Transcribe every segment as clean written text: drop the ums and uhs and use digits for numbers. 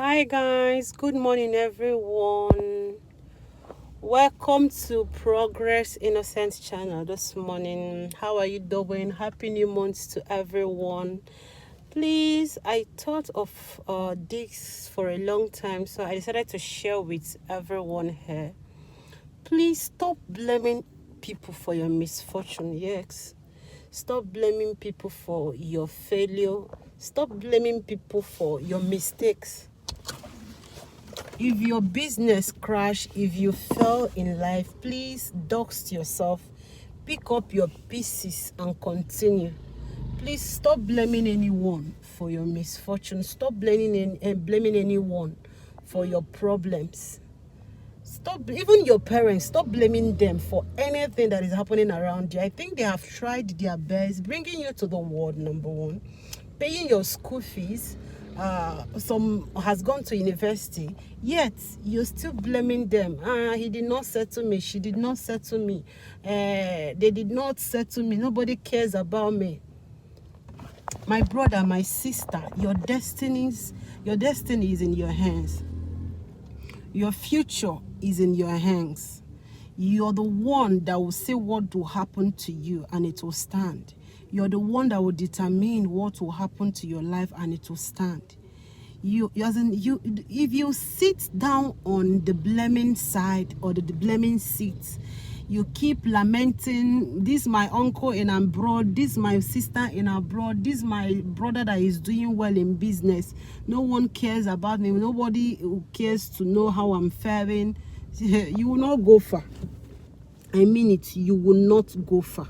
Hi guys, good morning everyone. Welcome to Progress Innocent channel this morning. How are you doing? Happy new month to everyone. Please, I thought of this for a long time, so I decided to share with everyone here. Please stop blaming people for your misfortune. Yes. Stop blaming people for your failure. Stop blaming people for your mistakes. If your business crash, if you fail in life, please dust yourself, pick up your pieces and continue. Please stop blaming anyone for your misfortune. Stop blaming anyone for your problems. Stop, even your parents, stop blaming them for anything that is happening around you. I think they have tried their best bringing you to the world, number one, paying your school fees. Some has gone to university, yet you're still blaming them. He did not settle me, she did not settle me, they did not settle me, nobody cares about me. My brother, my sister, your destiny is in your hands. Your future is in your hands. You're the one that will say what will happen to you and it will stand. You're the one that will determine what will happen to your life and it will stand. If you sit down on the blaming side or the blaming seat, you keep lamenting, this my uncle in abroad, this my sister in abroad, this my brother that is doing well in business, no one cares about me, nobody cares to know how I'm faring. You will not go far. I mean it, you will not go far.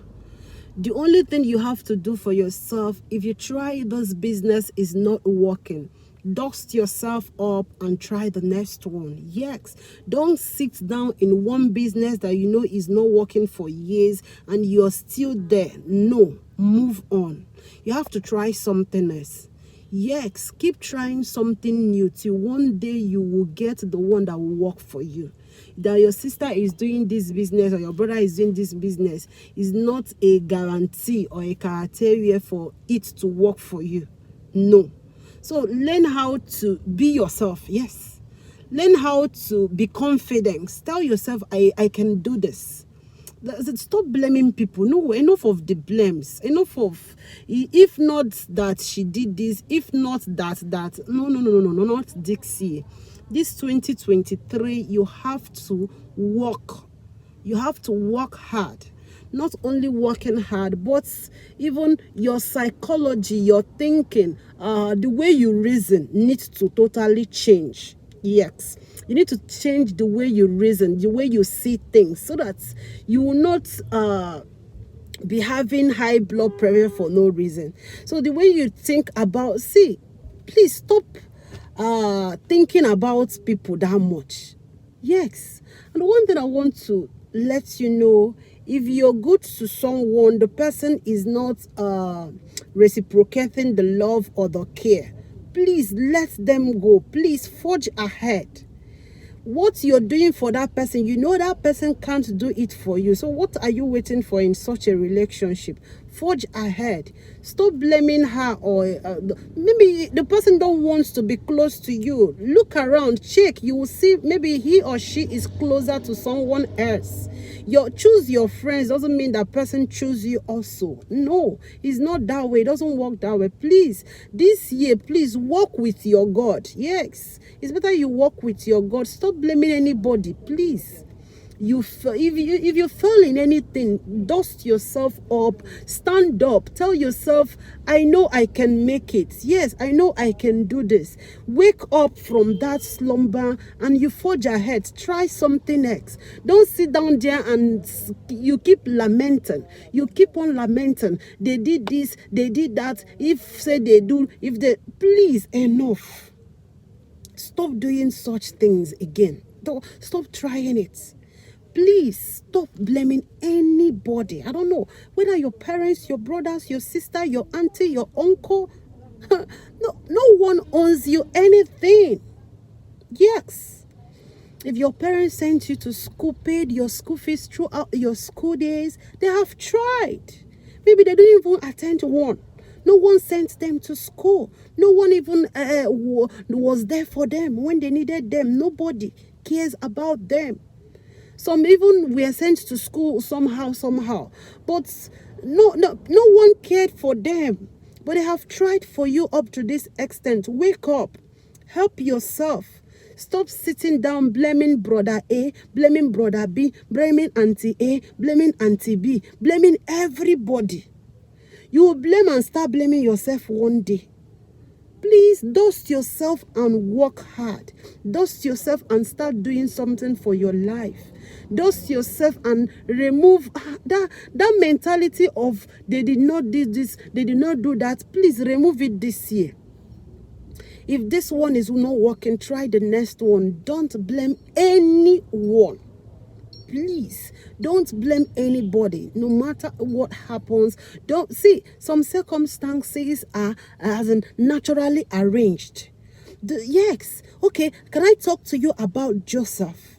The only thing you have to do for yourself, if you try this business is not working, dust yourself up and try the next one. Yes, don't sit down in one business that you know is not working for years and you're still there. No, move on. You have to try something else. Yes, keep trying something new till one day you will get the one that will work for you. That your sister is doing this business or your brother is doing this business is not a guarantee or a criteria for it to work for you. No. So learn how to be yourself. Yes. Learn how to be confident. Tell yourself, I can do this. Stop blaming people. No, enough of the blames. Enough of, if not that she did this, if not that. No, not Dixie. This 2023, you have to work. You have to work hard. Not only working hard, but even your psychology, your thinking, the way you reason needs to totally change. Yes, you need to change the way you reason, the way you see things, so that you will not be having high blood pressure for no reason. So the way you think about, please stop thinking about people that much. Yes. And one thing I want to let you know, if you're good to someone, the person is not reciprocating the love or the care, please let them go. Please forge ahead. What you're doing for that person, you know that person can't do it for you. So what are you waiting for in such a relationship? Forge ahead. Stop blaming her, or maybe the person don't want to be close to you. Look around, check. You will see maybe he or she is closer to someone else. Choose your friends doesn't mean that person choose you also. No, it's not that way. It doesn't work that way. Please, this year, please walk with your God. Yes, it's better you walk with your God. Stop blaming anybody, please. If you fail in anything, dust yourself up, stand up, tell yourself, I know I can make it. Yes, I know I can do this. Wake up from that slumber and you forge ahead. Try something else. Don't sit down there and you keep lamenting. You keep on lamenting. They did this, they did that. If say they do, if they, please, enough. Stop doing such things again. Don't stop trying it. Please stop blaming anybody. I don't know whether your parents, your brothers, your sister, your auntie, your uncle. No one owes you anything. Yes. If your parents sent you to school, paid your school fees throughout your school days, they have tried. Maybe they didn't even attend one. No one sent them to school. No one even was there for them when they needed them. Nobody cares about them. Some even were sent to school somehow. But no one cared for them. But they have tried for you up to this extent. Wake up. Help yourself. Stop sitting down blaming brother A, blaming brother B, blaming auntie A, blaming auntie B, blaming everybody. You will blame and start blaming yourself one day. Please dust yourself and work hard. Dust yourself and start doing something for your life. Dust yourself and remove that mentality of they did not do this, they did not do that. Please remove it this year. If this one is not working, try the next one. Don't blame anyone. Please don't blame anybody, no matter what happens. Don't see, some circumstances are as in naturally arranged. Yes, okay. Can I talk to you about Joseph?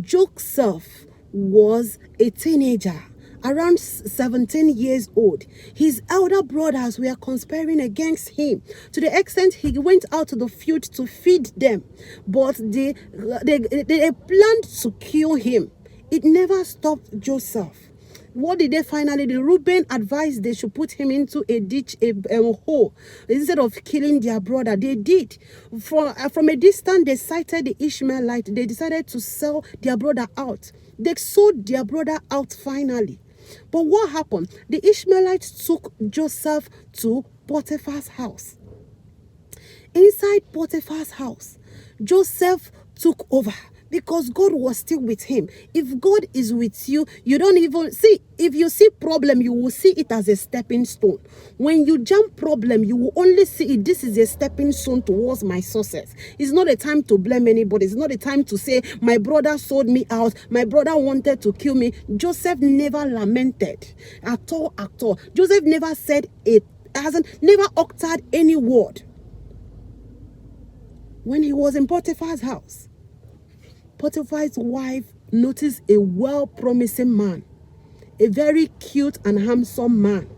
Joseph was a teenager, around 17 years old. His elder brothers were conspiring against him to the extent he went out to the field to feed them, but they planned to kill him. It never stopped Joseph. What did they finally do? Reuben advised they should put him into a ditch, a hole, instead of killing their brother. They did. From a distance, they sighted the Ishmaelite. They decided to sell their brother out. They sold their brother out finally. But what happened? The Ishmaelites took Joseph to Potiphar's house. Inside Potiphar's house, Joseph took over because God was still with him. If God is with you, you don't even see. If you see problem, you will see it as a stepping stone. When you jump problem, you will only see it. This is a stepping stone towards my success. It's not a time to blame anybody. It's not a time to say my brother sold me out. My brother wanted to kill me. Joseph never lamented at all. Joseph never said it. Never uttered any word. When he was in Potiphar's house, Potiphar's wife noticed a well-promising man, a very cute and handsome man,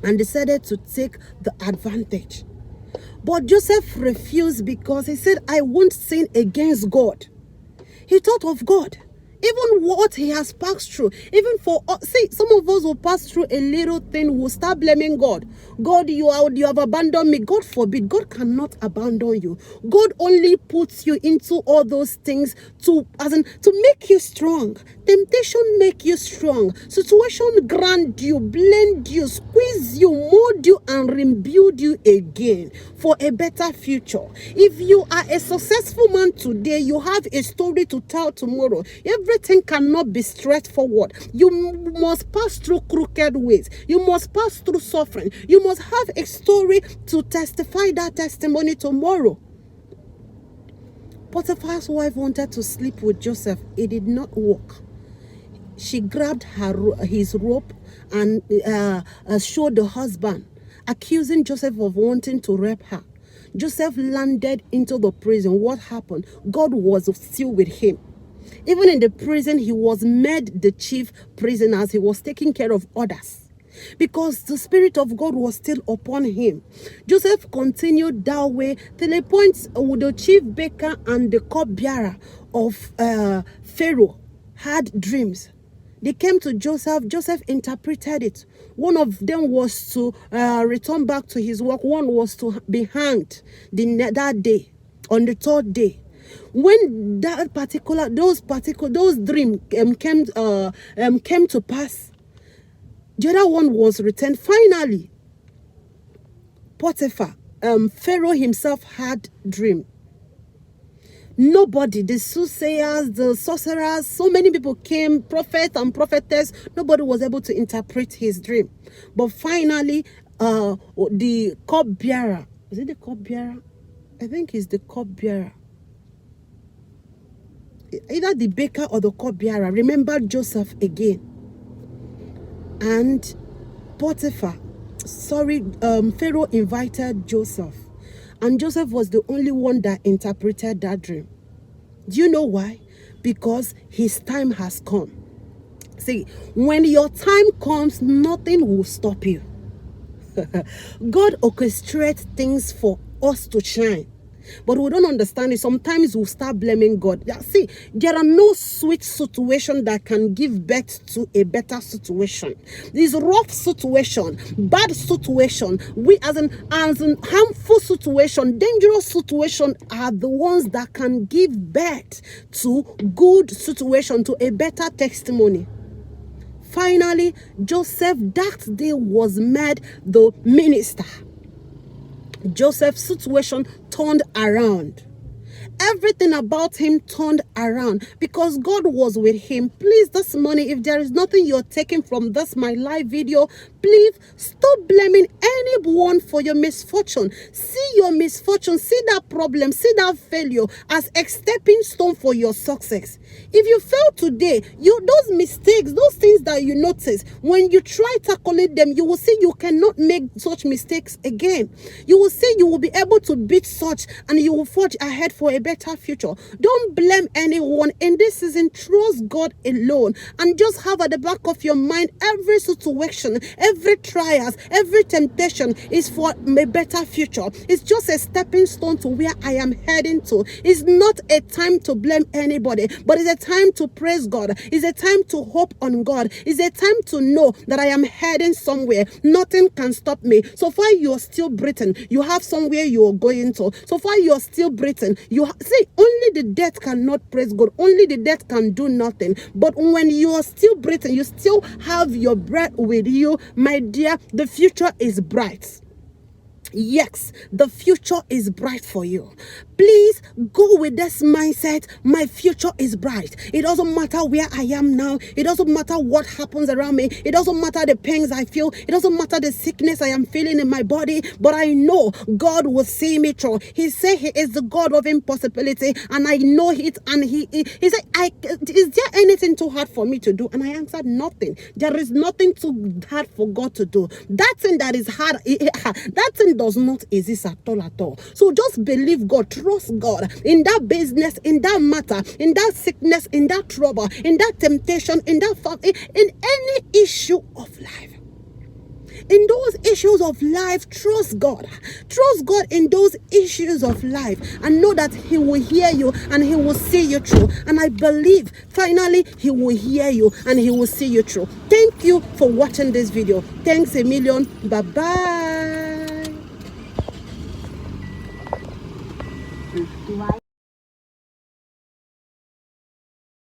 and decided to take the advantage. But Joseph refused because he said, I won't sin against God. He thought of God. Even what he has passed through, even for see, some of us will pass through a little thing, will start blaming God. God, you have abandoned me. God forbid. God cannot abandon you. God only puts you into all those things to make you strong. Temptation make you strong. Situation grind you, blend you, squeeze you, mold you, and rebuild you again for a better future. If you are a successful man today, you have a story to tell tomorrow. Everything cannot be straightforward. You must pass through crooked ways. You must pass through suffering. You must have a story to testify that testimony tomorrow. Potiphar's wife wanted to sleep with Joseph. It did not work. She grabbed his rope and showed the husband, accusing Joseph of wanting to rape her. Joseph landed into the prison. What happened? God was still with him. Even in the prison, he was made the chief prisoner as he was taking care of others, because the Spirit of God was still upon him. Joseph continued that way till a point with the chief baker and the cupbearer of Pharaoh had dreams. They came to Joseph. Joseph interpreted it. One of them was to return back to his work. One was to be hanged that day, on the third day. When those dreams came to pass, the other one was returned. Finally, Potiphar, Pharaoh himself had dream. Nobody, the soothsayers, the sorcerers, so many people came, prophet and prophetess. Nobody was able to interpret his dream. But finally, the cupbearer, is it the cupbearer? I think it's the cupbearer. Either the baker or the cupbearer remembered Joseph again. And Pharaoh invited Joseph. And Joseph was the only one that interpreted that dream. Do you know why? Because his time has come. See, when your time comes, nothing will stop you. God orchestrates things for us to shine. But we don't understand it. Sometimes we'll start blaming God. Yeah, see, there are no sweet situation that can give birth to a better situation. This rough situation, bad situation, we as an harmful situation, dangerous situation are the ones that can give birth to good situation, to a better testimony. Finally, Joseph that day was made the minister. Joseph's situation turned around. Everything about him turned around because God was with him. Please, this morning, if there is nothing you're taking from this my live video, please stop blaming anyone for your misfortune. See your misfortune, see that problem, see that failure as a stepping stone for your success. If you fail today, those mistakes, those things that you notice, when you try tackling them, you will see you cannot make such mistakes again. You will see you will be able to beat such, and you will forge ahead for a better future. Don't blame anyone in this season. Trust God alone, and just have at the back of your mind every situation, every trials, every temptation is for a better future. It's just a stepping stone to where I am heading to. It's not a time to blame anybody, but it's a time to praise God. It's a time to hope on God. It's a time to know that I am heading somewhere. Nothing can stop me. So far you are still breathing, you have somewhere you are going to. So far you are still breathing. See, only the death cannot praise God. Only the death can do nothing. But when you are still breathing, you still have your breath with you, my dear, the future is bright. Yes, the future is bright for you. Please go with this mindset. My future is bright. It doesn't matter where I am now. It doesn't matter what happens around me. It doesn't matter the pains I feel. It doesn't matter the sickness I am feeling in my body. But I know God will see me through. He said he is the God of impossibility, and I know it. And he said, is there anything too hard for me to do? And I answered, nothing. There is nothing too hard for God to do. That thing that is hard, that thing does not exist at all at all. So just believe God, trust God in that business, in that matter, in that sickness, in that trouble, in that temptation, in that in any issue of life. In those issues of life, trust God. Trust God in those issues of life, and know that he will hear you and he will see you through. And I believe finally he will hear you and he will see you through. Thank you for watching this video. Thanks a million. Bye bye.